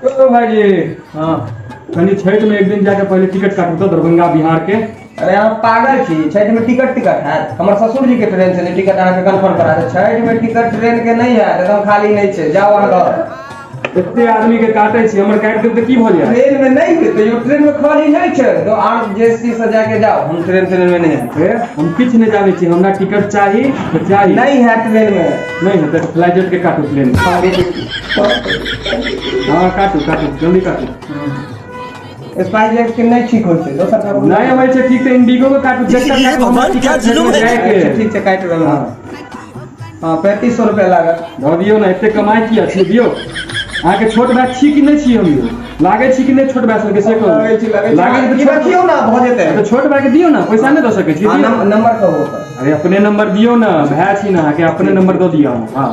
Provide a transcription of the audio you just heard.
तो भाई जी हाँ कनी छठ में एक दिन जाके पहले टिकट काटू तो दरभंगा बिहार के। अरे आप पागल छी, छठ में टिकट है। हमारे ससुर जी के ट्रेन से टिकट आके कंफर्म करा दे। छठ में टिकट ट्रेन के नहीं है, एकदम खाली नहीं छे। जाओ वहां घर। इतने आदमी के काटे छी, हमर काट देब त की भ जाय? ट्रेन में नहीं है तो यो ट्रेन में खाली नहीं छे। तो आर जेसी से जाके जाओ, हम ट्रेन में नहीं है। हम किछ नहीं जाने छी, हमरा टिकट चाहिए तो चाहिए। नहीं है ट्रेन में, नहीं है तो फ्लाइट के काटू प्लेन। हां काटू काटू जल्दी काटू। स्पाइस जेट के नहीं ठीक होते दोसर का नहीं होय छे ठीक तो इंडिगो के काटू जेटा काटू हमर टिकट जाके ठीक से काट रहल। हां 3500 रुपया लागत। द दियो ना, एते कमाई किया छी दियो। आहाँ के छोट बैग छी कि नहीं छी? हम लागे छी कि नहीं छोट बैग के से को लागे छी तो छोट दियो ना भ जेते। तो छोट बैग दियो ना, पैसा नहीं द सके छी। नंबर कहो। अरे अपने नंबर दियो ना, भै छी ना के अपने नंबर दो दिया। हां